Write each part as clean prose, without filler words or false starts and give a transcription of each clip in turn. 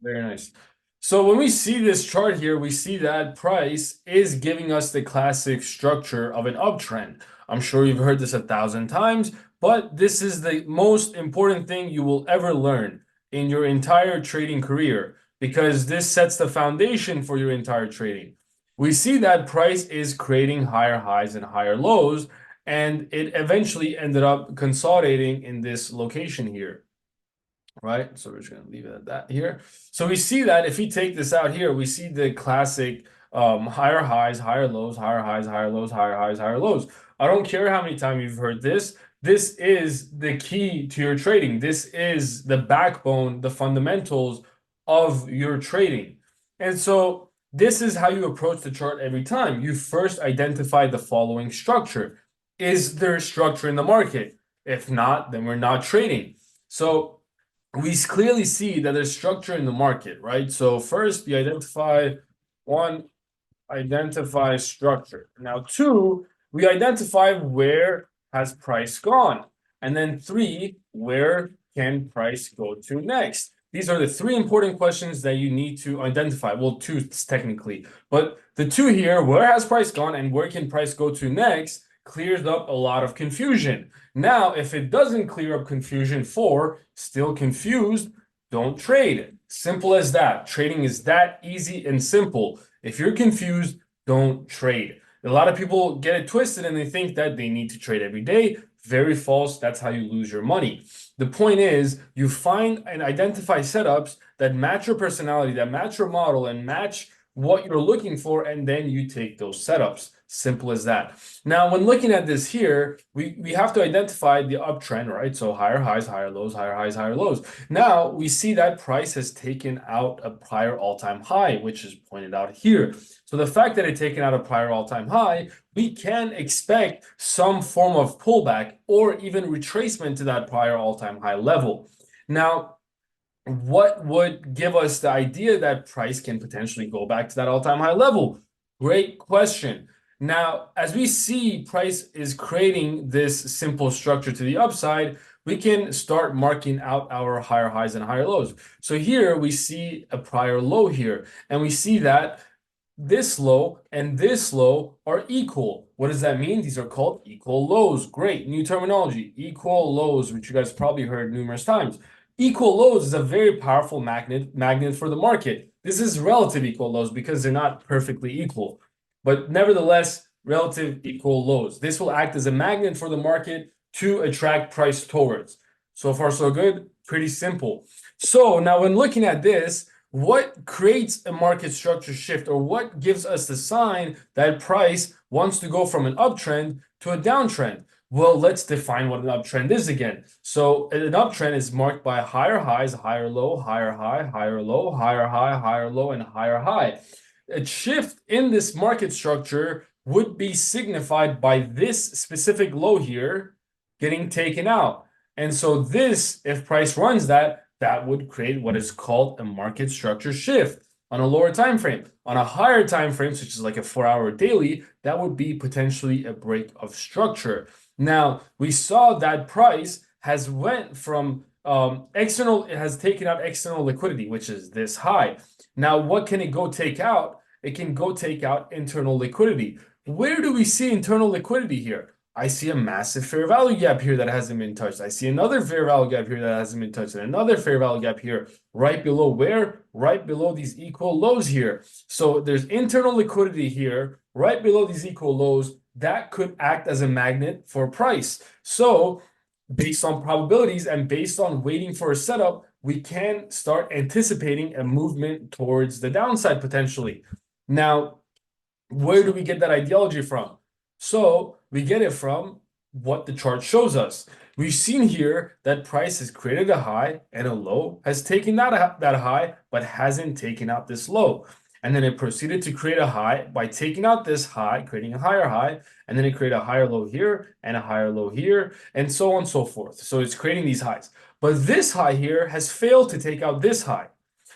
Very nice. So when we see this chart here, we see that price is giving us the classic structure of an uptrend. I'm sure you've heard this 1,000 times, but this is the most important thing you will ever learn in your entire trading career because this sets the foundation for your entire trading. We see that price is creating higher highs and higher lows, and it eventually ended up consolidating in this location here, right? So we're just going to leave it at that here. So we see that if we take this out here, we see the classic higher highs, higher lows, higher highs, higher lows, higher highs, higher lows. I don't care how many times you've heard this. This is the key to your trading. This is the backbone, the fundamentals of your trading. And so this is how you approach the chart every time. You first identify the following structure. Is there structure in the market? If not, then we're not trading. So we clearly see that there's structure in the market, right? So first you identify one, identify structure. Now two, we identify where has price gone. And then three, where can price go to next? These are the three important questions that you need to identify. Well, two technically, but the two here, where has price gone and where can price go to next, clears up a lot of confusion. Now, if it doesn't clear up confusion for still confused, don't trade. Simple as that. Trading is that easy and simple. If you're confused, don't trade. A lot of people get it twisted and they think that they need to trade every day. Very false. That's how you lose your money. The point is, you find and identify setups that match your personality, that match your model, and match what you're looking for, and then you take those setups. Simple as that. Now, when looking at this here, we have to identify the uptrend, right? So higher highs, higher lows, higher highs, higher lows. Now, we see that price has taken out a prior all-time high, which is pointed out here. So the fact that it's taken out a prior all-time high, we can expect some form of pullback or even retracement to that prior all-time high level. Now, what would give us the idea that price can potentially go back to that all-time high level? Great question. Now, as we see price is creating this simple structure to the upside, we can start marking out our higher highs and higher lows. So here we see a prior low here, and we see that this low and this low are equal. What does that mean? These are called equal lows. Great, new terminology. Equal lows, which you guys probably heard numerous times. Equal lows is a very powerful magnet for the market. This is relative equal lows because they're not perfectly equal, but nevertheless, relative equal lows. This will act as a magnet for the market to attract price towards. So far, so good. Pretty simple. So now when looking at this, what creates a market structure shift, or what gives us the sign that price wants to go from an uptrend to a downtrend? Well, let's define what an uptrend is again. So an uptrend is marked by higher highs, higher low, higher high, higher low, higher high, higher low, and higher high. A shift in this market structure would be signified by this specific low here getting taken out. And so this, if price runs that, that would create what is called a market structure shift on a lower time frame. On a higher time frame, such as like a 4-hour daily, that would be potentially a break of structure. Now, we saw that price has went from external, it has taken out external liquidity, which is this high. Now, what can it go take out? It can go take out internal liquidity. Where do we see internal liquidity here? I see a massive fair value gap here that hasn't been touched. I see another fair value gap here that hasn't been touched, and another fair value gap here right below where? Right below these equal lows here. So there's internal liquidity here right below these equal lows that could act as a magnet for price. So based on probabilities and based on waiting for a setup, we can start anticipating a movement towards the downside potentially. Now, where do we get that ideology from? So we get it from what the chart shows us. We've seen here that price has created a high and a low, has taken that high, but hasn't taken out this low. And then it proceeded to create a high by taking out this high, creating a higher high, and then it created a higher low here and a higher low here, and so on and so forth. So it's creating these highs. But this high here has failed to take out this high.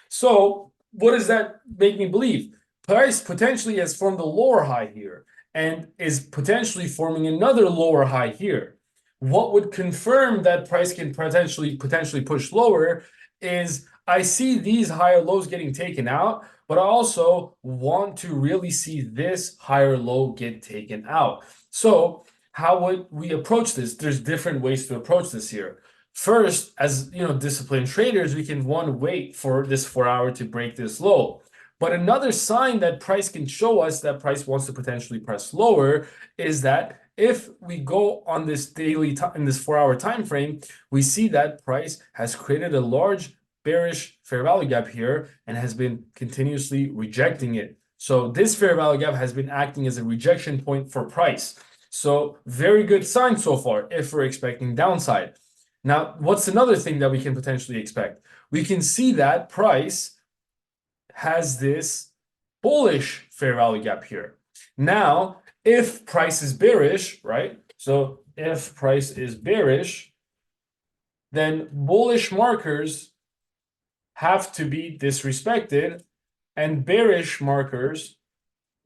So what does that make me believe? Price potentially has formed a lower high here and is potentially forming another lower high here. What would confirm that price can potentially push lower is I see these higher lows getting taken out, but I also want to really see this higher low get taken out. So how would we approach this? There's different ways to approach this here. First, as you know, disciplined traders, we can wait for this 4 hour to break this low. But another sign that price can show us that price wants to potentially press lower is that if we go on this daily time in this 4 hour time frame, we see that price has created a large bearish fair value gap here and has been continuously rejecting it. So this fair value gap has been acting as a rejection point for price. So very good sign so far if we're expecting downside. Now, what's another thing that we can potentially expect? We can see that price has this bullish fair value gap here. Now, if price is bearish, right? So if price is bearish, then bullish markers have to be disrespected, and bearish markers,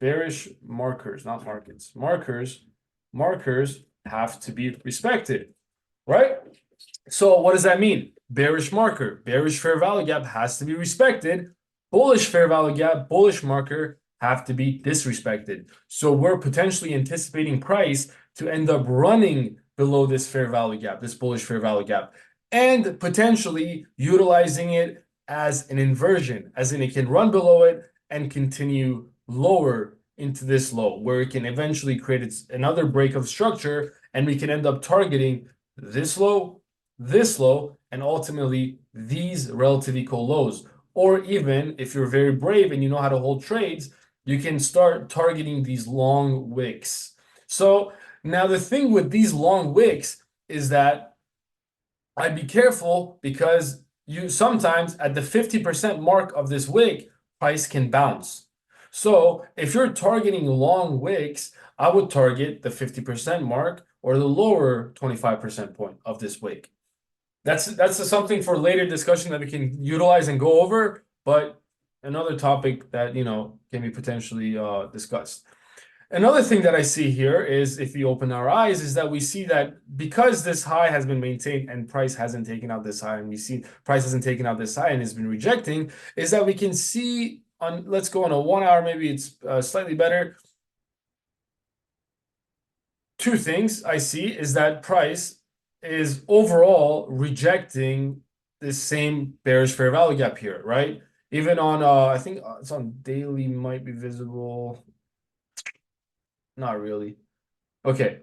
not markets, markers have to be respected, right? So what does that mean? Bearish marker, bearish fair value gap has to be respected. Bullish fair value gap, bullish marker have to be disrespected. So we're potentially anticipating price to end up running below this fair value gap, this bullish fair value gap, and potentially utilizing it as an inversion, as in it can run below it and continue lower into this low, where it can eventually create another break of structure, and we can end up targeting this low, and ultimately these relative equal lows. Or even if you're very brave and you know how to hold trades, you can start targeting these long wicks. So now the thing with these long wicks is that I'd be careful, because you sometimes at the 50% mark of this wick, price can bounce. So if you're targeting long wicks, I would target the 50% mark or the lower 25% point of this wick. That's something for later discussion that we can utilize and go over, but another topic that can be potentially discussed. Another thing that I see here is, if we open our eyes, is that we see that because this high has been maintained and price hasn't taken out this high, and we see price hasn't taken out this high and has been rejecting, is that we can see on, let's go on a 1 hour, maybe it's slightly better. Two things I see is that price is overall rejecting this same bearish fair value gap here, right? Even on I think it's on daily, might be visible. Not really. Okay.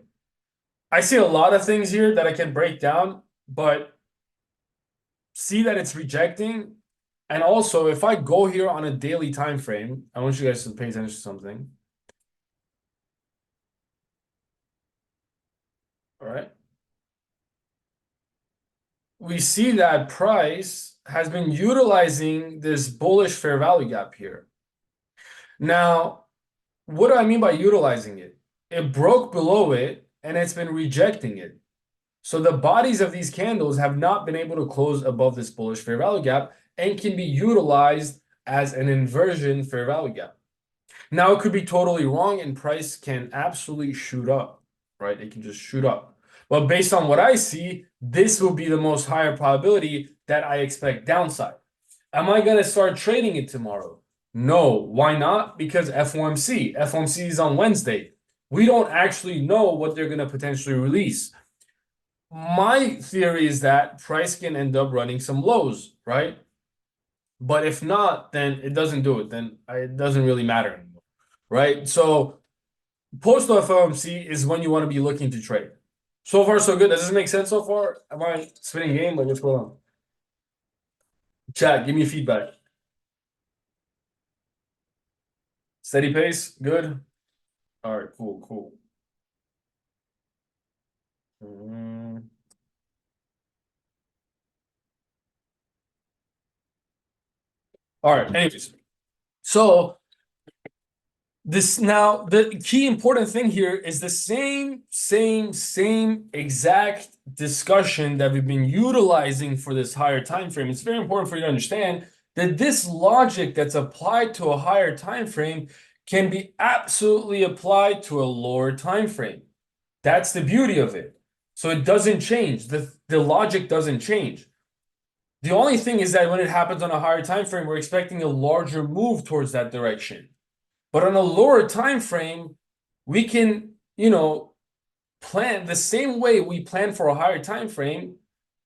I see a lot of things here that I can break down, but see that it's rejecting. And also, if I go here on a daily time frame, I want you guys to pay attention to something. All right. We see that price has been utilizing this bullish fair value gap here. Now, what do I mean by utilizing it? It broke below it and it's been rejecting it. So the bodies of these candles have not been able to close above this bullish fair value gap and can be utilized as an inversion fair value gap. Now, it could be totally wrong and price can absolutely shoot up, right? It can just shoot up. But based on what I see, this will be the most higher probability that I expect downside. Am I going to start trading it tomorrow? No. Why not? Because FOMC. FOMC is on Wednesday. We don't actually know what they're going to potentially release. My theory is that price can end up running some lows, right? But if not, then it doesn't do it. Then it doesn't really matter anymore, right? So post FOMC is when you want to be looking to trade. So far, so good. Does this make sense so far? Am I spinning game? Like, what's going on? Chat, give me feedback. Steady pace, good. All right, cool. All right, anyways. So this now, the key important thing here is the same exact discussion that we've been utilizing for this higher time frame. It's very important for you to understand that this logic that's applied to a higher time frame can be absolutely applied to a lower time frame. That's the beauty of it. So it doesn't change. The logic doesn't change. The only thing is that when it happens on a higher time frame, we're expecting a larger move towards that direction. But on a lower time frame, we can, plan the same way we plan for a higher time frame.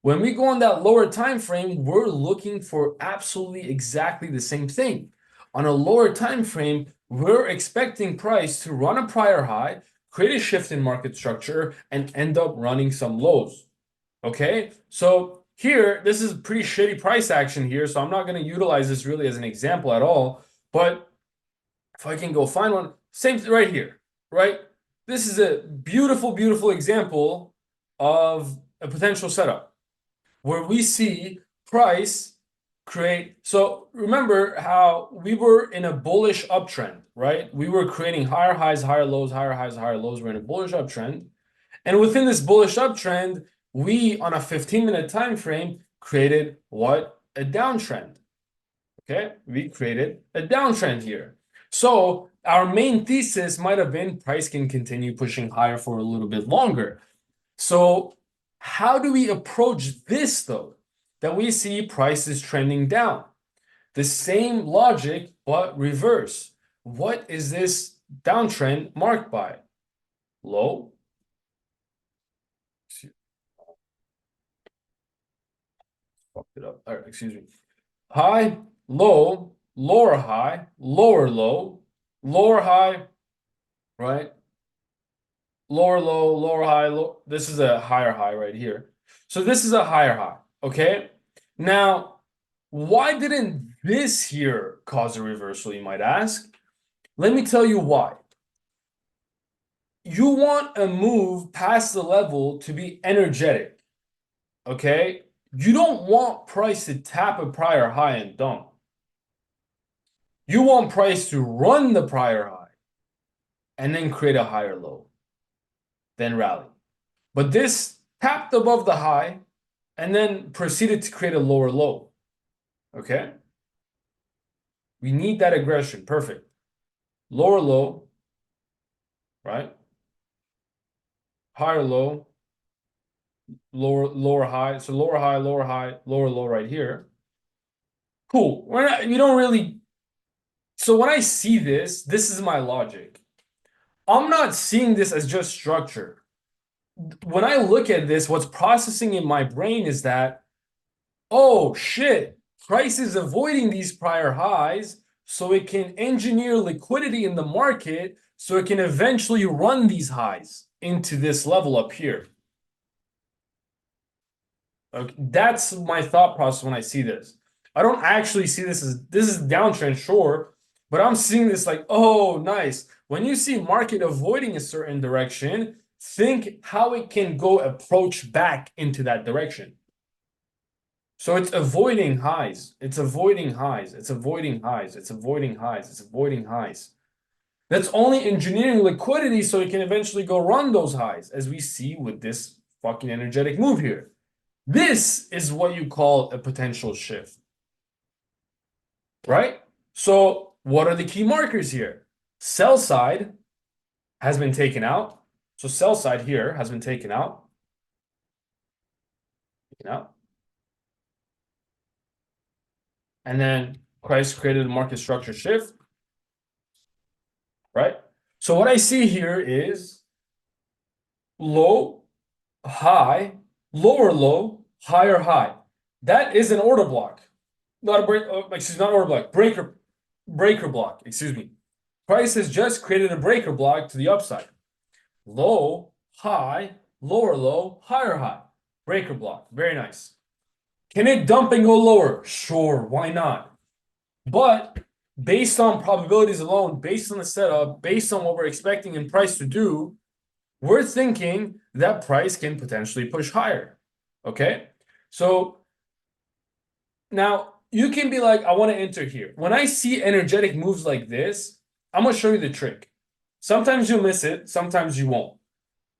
When we go on that lower time frame, we're looking for absolutely exactly the same thing. On a lower time frame, we're expecting price to run a prior high, create a shift in market structure, and end up running some lows. Okay, so here, this is pretty shitty price action here, so I'm not going to utilize this really as an example at all. But if I can go find one, same right here, right? This is a beautiful, beautiful example of a potential setup where we see price create. So remember how we were in a bullish uptrend, right? We were creating higher highs, higher lows, higher highs, higher lows. We're in a bullish uptrend. And within this bullish uptrend, we on a 15-minute time frame created what? A downtrend. Okay, we created a downtrend here. So our main thesis might have been price can continue pushing higher for a little bit longer. So how do we approach this though? That we see prices trending down. The same logic, but reverse. What is this downtrend marked by? Low. Fucked it up. All right, excuse me. High, low, lower high, lower low, lower high, right? Lower low, lower high, low. This is a higher high right here. So this is a higher high, okay? Now, why didn't this here cause a reversal, you might ask? Let me tell you why. You want a move past the level to be energetic, okay? You don't want price to tap a prior high and dump. You want price to run the prior high and then create a higher low, then rally. But this tapped above the high and then proceeded to create a lower low. Okay? We need that aggression. Perfect. Lower low, right? Higher low, lower high. So lower high, lower high, lower low right here. Cool. You don't really. So when I see this, this is my logic. I'm not seeing this as just structure. When I look at this, what's processing in my brain is that, oh shit, price is avoiding these prior highs so it can engineer liquidity in the market so it can eventually run these highs into this level up here. Okay, that's my thought process when I see this. I don't actually see this is downtrend, sure, but I'm seeing this like, oh, nice. When you see market avoiding a certain direction, think how it can go approach back into that direction. So it's avoiding highs. It's avoiding highs. It's avoiding highs. It's avoiding highs. It's avoiding highs. That's only engineering liquidity so it can eventually go run those highs, as we see with this fucking energetic move here. This is what you call a potential shift, right? So what are the key markers here? Sell side has been taken out. So sell side here has been taken out. Taken out. And then price created a market structure shift, right? So what I see here is low, high, lower low, higher high. That is an order block. Not a break, not order block, breaker block, excuse me. Price has just created a breaker block to the upside. Low, high, lower low, higher high. Breaker block. Very nice. Can it dump and go lower? Sure, why not? But based on probabilities alone, based on the setup, based on what we're expecting in price to do, we're thinking that price can potentially push higher. Okay? So now you can be like, I want to enter here. When I see energetic moves like this, I'm going to show you the trick. Sometimes you'll miss it, sometimes you won't.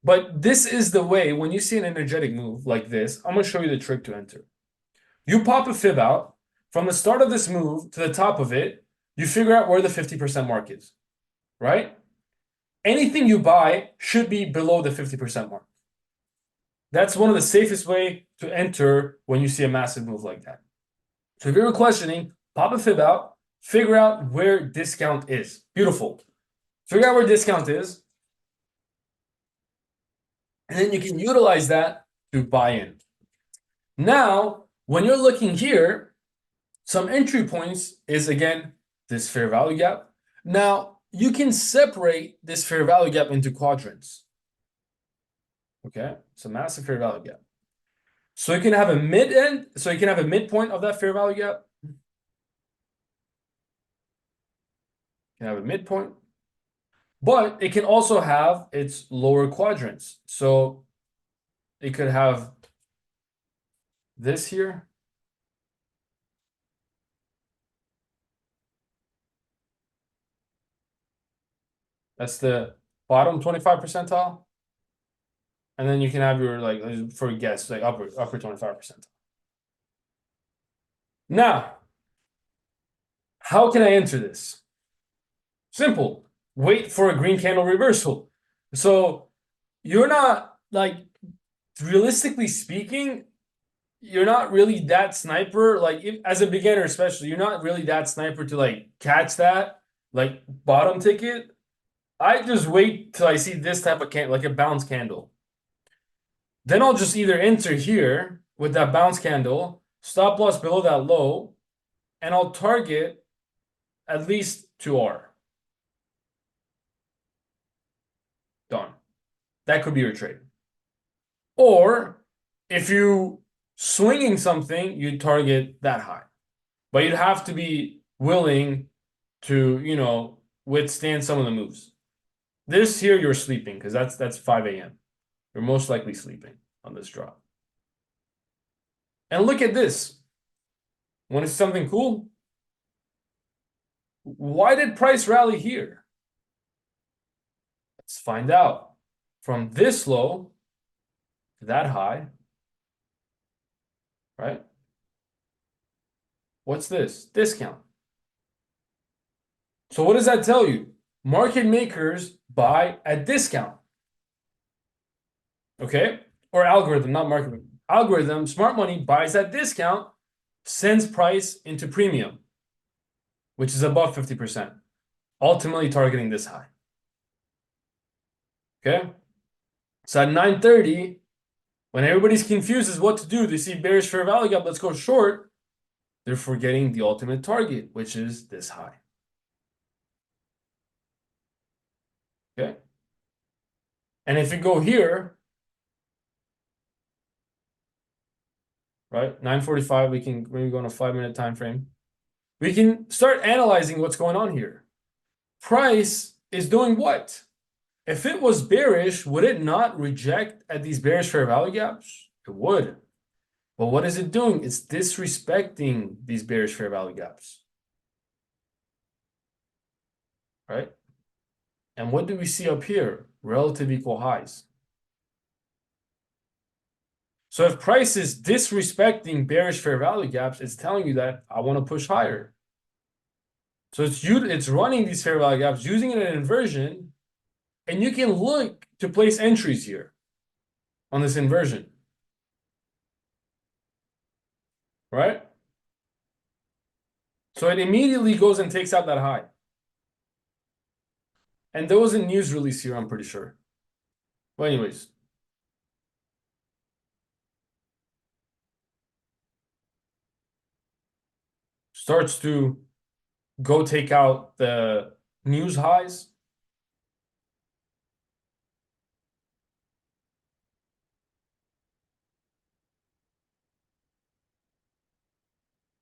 But this is the way, when you see an energetic move like this, I'm going to show you the trick to enter. You pop a fib out. From the start of this move to the top of it, you figure out where the 50% mark is, right? Anything you buy should be below the 50% mark. That's one of the safest way to enter when you see a massive move like that. So if you're questioning, pop a fib out, figure out where discount is. Beautiful. Figure out where discount is, and then you can utilize that to buy in. Now, when you're looking here, some entry points is again this fair value gap. Now, you can separate this fair value gap into quadrants. Okay, it's a massive fair value gap. So you can have a mid end, so you can have a midpoint of that fair value gap. You can have a midpoint, but it can also have its lower quadrants. So it could have this here. That's the bottom 25 percentile. And then you can have your, like, for a guess, like upper 25%. Now, how can I enter this? Simple. Wait for a green candle reversal. So you're not, like, realistically speaking, you're not really that sniper. Like, as a beginner, especially, you're not really that sniper to like catch that like bottom ticket. I just wait till I see this type of candle, like a bounce candle. Then I'll just either enter here with that bounce candle, stop loss below that low, and I'll target at least 2R. Done. That could be your trade. Or if you swinging something, you target that high. But you'd have to be willing to, withstand some of the moves. This here, you're sleeping because that's 5 a.m. You're most likely sleeping on this drop. And look at this. Want to see something cool? Why did price rally here? Let's find out. From this low to that high, right? What's this? Discount. So what does that tell you? Market makers buy at discount. Okay? Or algorithm, not market maker. Algorithm, smart money buys at discount, sends price into premium, which is above 50%, ultimately targeting this high. Okay? So at 9:30, when everybody's confused as what to do, they see bearish fair value gap, let's go short, they're forgetting the ultimate target, which is this high. Okay? And if you go here, right, 9:45, we can maybe go on a 5-minute time frame. We can start analyzing what's going on here. Price is doing what? If it was bearish, would it not reject at these bearish fair value gaps? It would. But what is it doing? It's disrespecting these bearish fair value gaps. Right? And what do we see up here? Relative equal highs. So if price is disrespecting bearish fair value gaps, it's telling you that I want to push higher. So it's running these fair value gaps, using it in an inversion, and you can look to place entries here on this inversion. Right? So it immediately goes and takes out that high. And there was a news release here, I'm pretty sure. Well, anyways. Starts to go take out the news highs.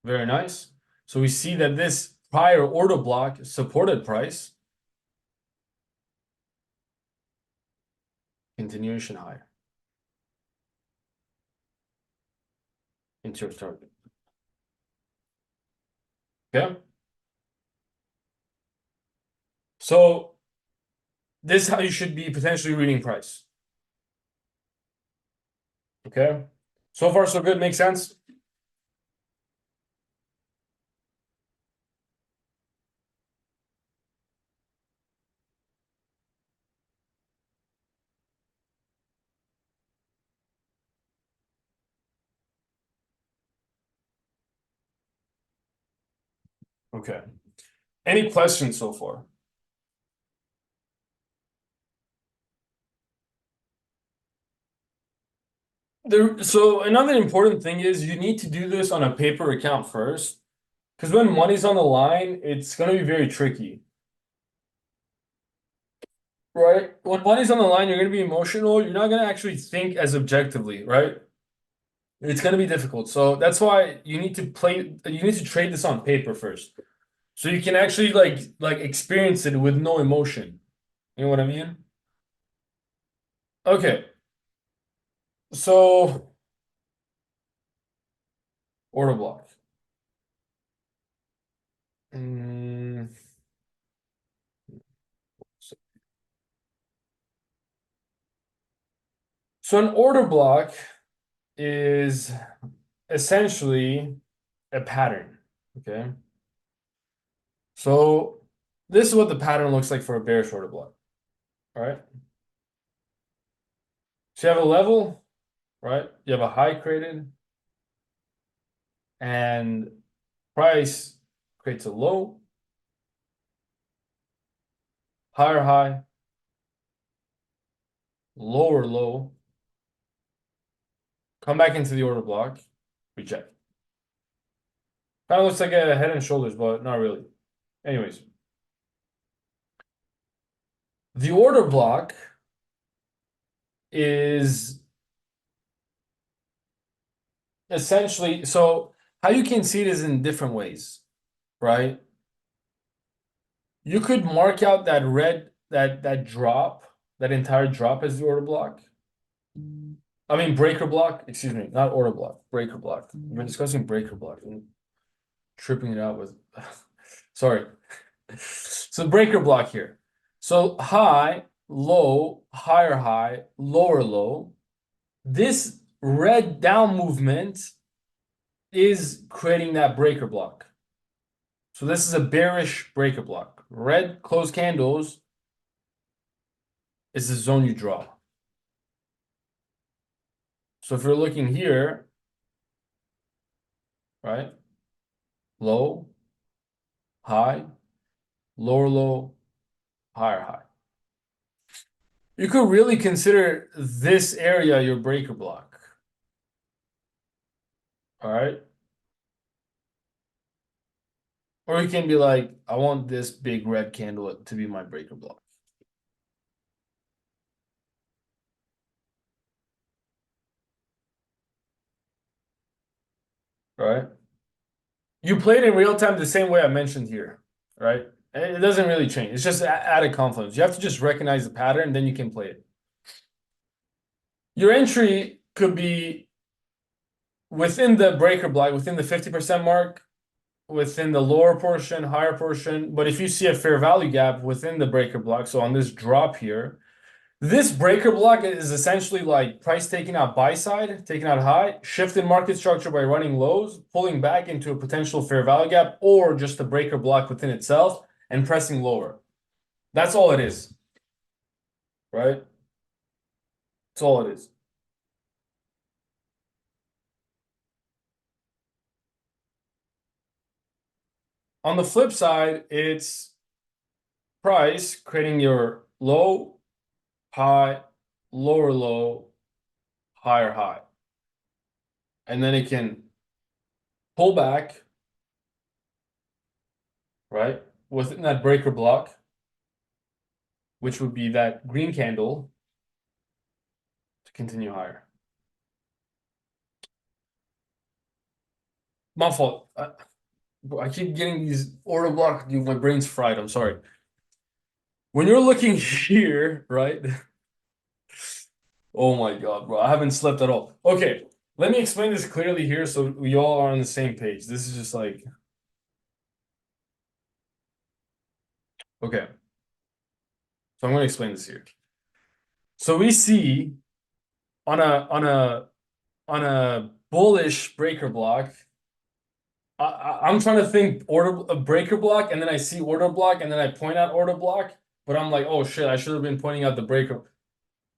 Very nice. So we see that this prior order block supported price. Continuation higher. Into your target. Okay. So this is how you should be potentially reading price. Okay. So far, so good. Makes sense. Okay. Any questions so far? So another important thing is you need to do this on a paper account first, because when money's on the line, it's going to be very tricky, right? When money's on the line, you're going to be emotional. You're not going to actually think as objectively, right? It's going to be difficult. So that's why you need to trade this on paper first. So you can actually like experience it with no emotion. You know what I mean? Okay. So order block. Mm, so an order block is essentially a pattern. Okay. So this is what the pattern looks like for a bearish order block. All right. So you have a level, right? You have a high created, and price creates a low, higher high, lower low, come back into the order block, reject. Kind of looks like a head and shoulders, but not really. Anyways, the order block is essentially, so how you can see it is in different ways, right? You could mark out that red, that drop, that entire drop as the order block. I mean breaker block, excuse me, not order block, breaker block. We're discussing breaker block and tripping it out with sorry. So breaker block here. So high, low, higher high, lower low. This red down movement is creating that breaker block. So this is a bearish breaker block. Red closed candles is the zone you draw. So if you're looking here, right? Low, high, lower low, higher high. You could really consider this area your breaker block. All right. Or you can be like, I want this big red candle to be my breaker block. Right? You play it in real time the same way I mentioned here, right? It doesn't really change. It's just added confluence. You have to just recognize the pattern, then you can play it. Your entry could be within the breaker block, within the 50% mark, within the lower portion, higher portion. But if you see a fair value gap within the breaker block, so on this drop here, this breaker block is essentially like price taking out buy side, taking out high, shift in market structure by running lows, pulling back into a potential fair value gap, or just a breaker block within itself and pressing lower. That's all it is, right? That's all it is. On the flip side, it's price creating your low, high, lower low, higher high. And then it can pull back, right? Within that breaker block, which would be that green candle to continue higher. My fault. I keep getting these order block. Dude, my brain's fried. I'm sorry. When you're looking here, right? Oh my God, bro. I haven't slept at all. Okay, let me explain this clearly here so we all are on the same page. This is just like, okay. So I'm going to explain this here. So we see on a bullish breaker block, I'm trying to think order a breaker block, and then I see order block, and then I point out order block, but I'm like, oh shit, I should have been pointing out the breaker.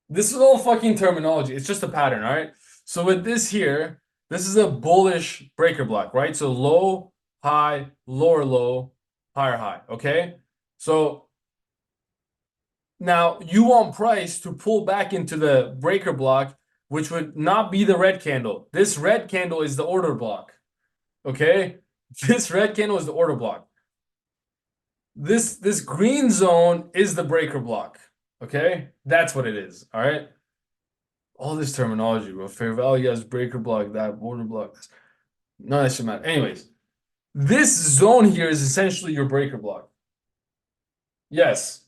This is all fucking terminology. It's just a pattern, all right? So with this here, this is a bullish breaker block, right? So low, high, lower low, higher high. Okay. So now you want price to pull back into the breaker block, which would not be the red candle. This red candle is the order block. Okay. This red candle is the order block. This green zone is the breaker block. Okay. That's what it is. All right. All this terminology, bro. Fair value as breaker block, that order block. None of that should matter. Anyways, this zone here is essentially your breaker block. Yes.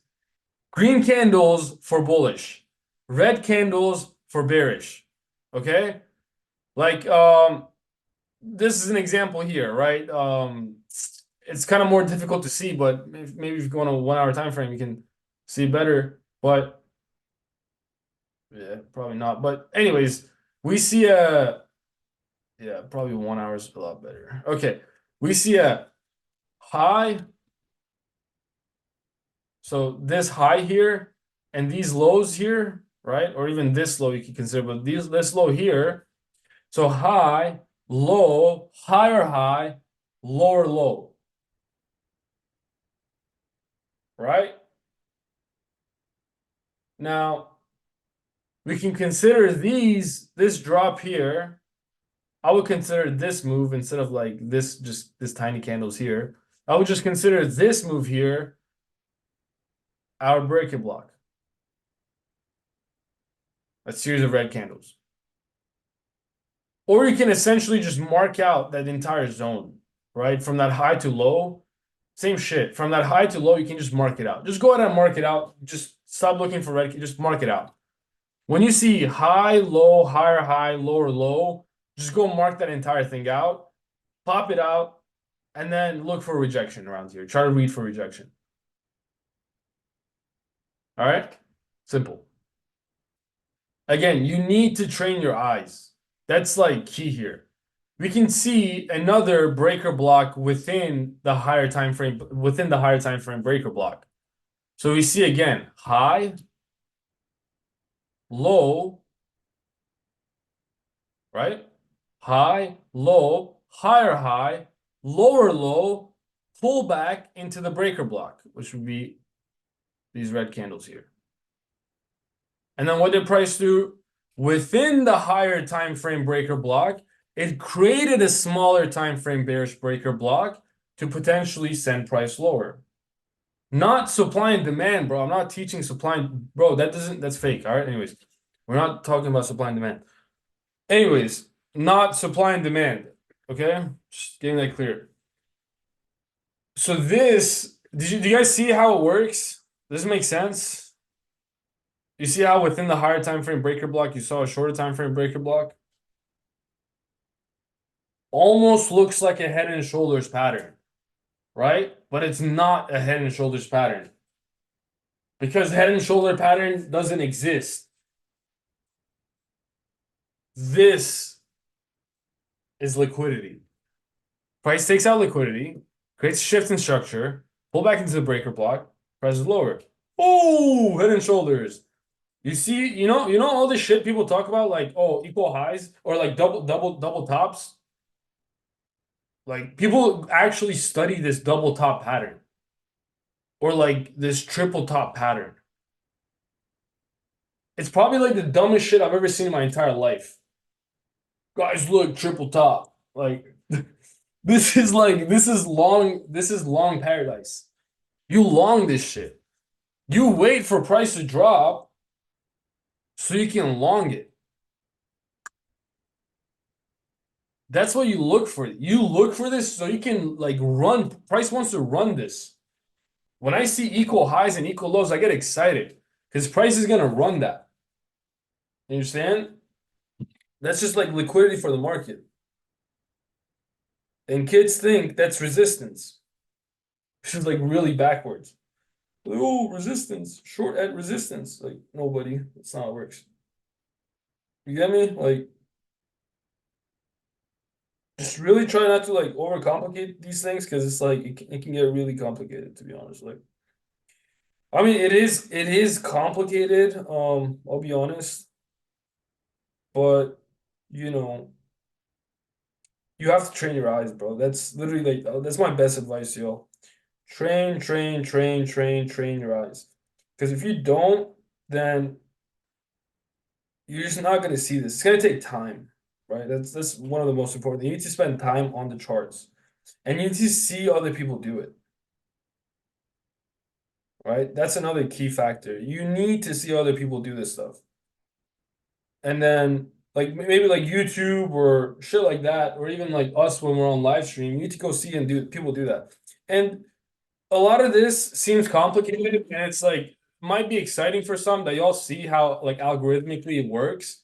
Green candles for bullish, red candles for bearish. Okay? Like this is an example here, right? It's kind of more difficult to see, but maybe if you go on a 1 hour time frame, you can see better. But yeah, probably not. But anyways, we see a yeah, probably 1 hour is a lot better. Okay. We see a high. So this high here and these lows here, right? Or even this low you can consider, but this low here. So high, low, higher high, lower low. Right? Now we can consider this drop here. I would consider this move instead of like this, just this tiny candles here. I would just consider this move here our breaking block. A series of red candles. Or you can essentially just mark out that entire zone, right? From that high to low, same shit. From that high to low, you can just mark it out. Just go ahead and mark it out. Just stop looking for red. Just mark it out. When you see high, low, higher high, lower low, just go mark that entire thing out, pop it out, and then look for rejection around here. Try to read for rejection. All right? Simple. Again, you need to train your eyes. That's like key here. We can see another breaker block within the higher time frame breaker block. So we see again high, low, right? High, low, higher high, lower low, pull back into the breaker block, which would be these red candles here. And then what did price do? Within the higher time frame breaker block, it created a smaller time frame bearish breaker block to potentially send price lower. Not supply and demand, bro. I'm not teaching supply and bro, that's fake. All right. Anyways, we're not talking about supply and demand. Anyways, not supply and demand. Okay, just getting that clear. So this, do you guys see how it works? Does it make sense? You see how within the higher time frame breaker block, you saw a shorter time frame breaker block? Almost looks like a head and shoulders pattern, right? But it's not a head and shoulders pattern because head and shoulder pattern doesn't exist. This is liquidity. Price takes out liquidity, creates a shift in structure, pull back into the breaker block, price is lower. Oh, head and shoulders. You see, you know all this shit people talk about, like, oh, equal highs or like double tops. Like people actually study this double top pattern or like this triple top pattern. It's probably like the dumbest shit I've ever seen in my entire life. Guys, look, triple top. Like this is long paradise. You long this shit. You wait for price to drop so you can long it. That's what you look for. You look for this so you can like run. Price wants to run this. When I see equal highs and equal lows, I get excited because price is gonna run that. You understand? That's just like liquidity for the market. And kids think that's resistance, which is like really backwards. Like, oh, resistance, short at resistance. Like nobody. That's not how it works. You get me? Like, just really try not to like overcomplicate these things because it's like it can get really complicated, to be honest. Like, I mean, it is complicated. I'll be honest, but you know, You have to train your eyes, bro. That's literally like that's my best advice, yo. Train your eyes. Because if you don't, then you're just not gonna see this. It's gonna take time, right? That's one of the most important. You need to spend time on the charts, and you need to see other people do it, right? That's another key factor. You need to see other people do this stuff, and then like maybe like YouTube or shit like that, or even like us when we're on live stream, you need to go see and do people do that. And a lot of this seems complicated, and it's like might be exciting for some that y'all see how like algorithmically it works.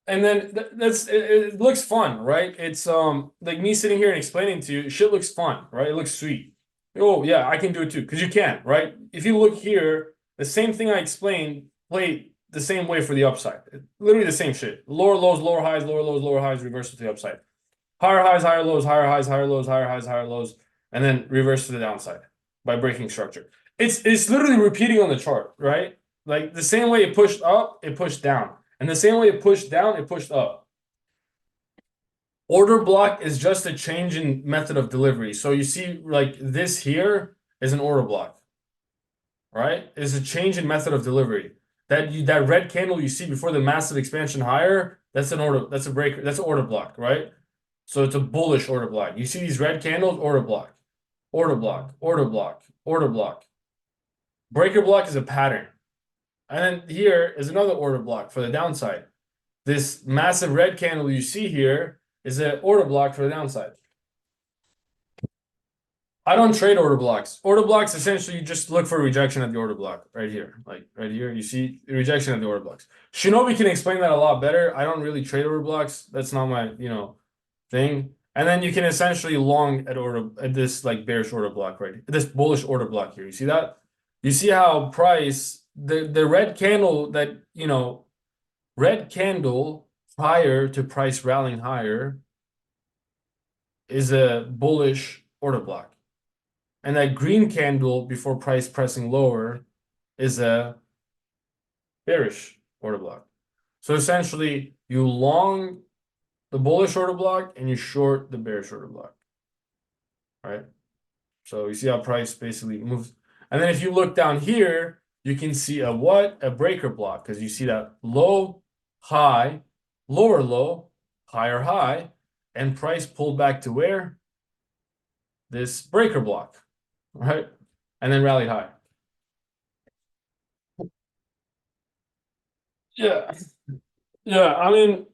And then it looks fun, right? It's like me sitting here and explaining to you, shit looks fun, right? It looks sweet. Oh yeah, I can do it too, because you can, right? If you look here, the same thing I explained play the same way for the upside. Literally the same shit. Lower lows, lower highs, reverse to the upside. Higher highs, higher lows, higher highs, higher lows, higher highs, higher lows, and then reverse to the downside by breaking structure. It's literally repeating on the chart, right? Like the same way it pushed up, it pushed down. And the same way it pushed down, it pushed up. Order block is just a change in method of delivery. So you see, like this here is an order block, right? It's a change in method of delivery. That red candle you see before the massive expansion higher, that's an order, that's a breaker, that's an order block, right? So it's a bullish order block. You see these red candles, order block, order block, order block, order block. Breaker block is a pattern. And then here is another order block for the downside. This massive red candle you see here is an order block for the downside. I don't trade order blocks. Order blocks essentially you just look for rejection at the order block right here. Like right here, you see rejection at the order blocks. Shinobi can explain that a lot better. I don't really trade order blocks. That's not my, thing. And then you can essentially long at this like bearish order block right here. This bullish order block here. You see that? You see how price the red candle that, red candle prior to price rallying higher is a bullish order block. And that green candle before price pressing lower is a bearish order block. So essentially, you long the bullish order block and you short the bearish order block. Right? So you see how price basically moves. And then if you look down here, you can see a what? A breaker block, because you see that low, high, lower low, higher high, and price pulled back to where? This breaker block, right? And then rallied high. Yeah. Yeah, I mean,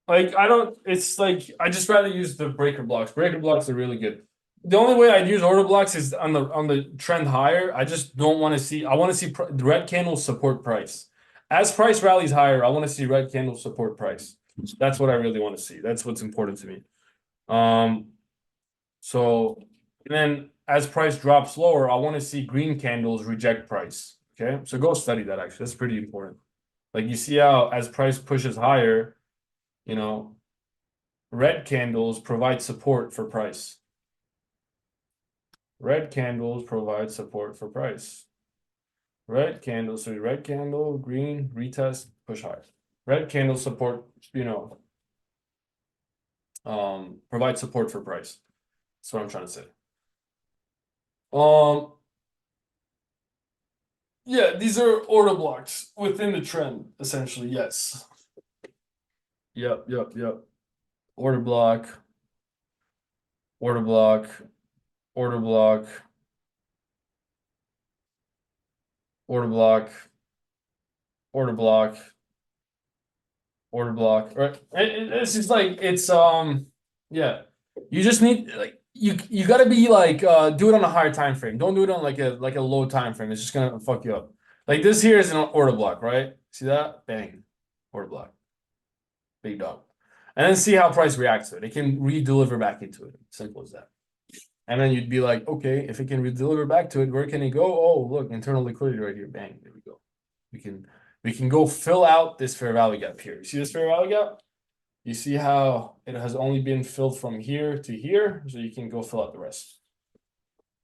like I don't. It's like I just rather use the breaker blocks. Breaker blocks are really good. The only way I'd use order blocks is on the trend higher. I just don't want to see. I want to see the red candles support price. As price rallies higher, I want to see red candles support price. That's what I really want to see. That's what's important to me. Um, so and then as price drops lower, I want to see green candles reject price. Okay, so go study that actually. That's pretty important. Like you see how as price pushes higher, you know, red candles provide support for price. Red candles provide support for price. Red candle, so red candle, green, retest, push higher. Red candle support, provide support for price. That's what I'm trying to say. Um, yeah, these are order blocks within the trend, essentially. Yes. Yep. Order block, order block, order block, order block, order block, order block. Right? It's just like yeah. You just need like you got to be like do it on a higher time frame. Don't do it on like a low time frame. It's just gonna fuck you up. Like this here is an order block, right? See that? Bang, order block, big dog. And then see how price reacts to it. It can re-deliver back into it. Simple as that. And then you'd be like, okay, if it can re-deliver back to it, where can it go? Oh, look, internal liquidity right here. Bang, there we go. We can go fill out this fair value gap here. You see this fair value gap? You see how it has only been filled from here to here, so you can go fill out the rest.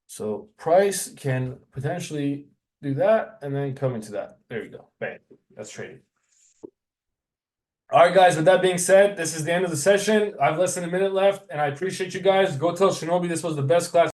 So price can potentially do that and then come into that. There you go. Bang. That's trading. All right, guys, with that being said, this is the end of the session. I've less than a minute left, and I appreciate you guys. Go tell Shinobi this was the best class.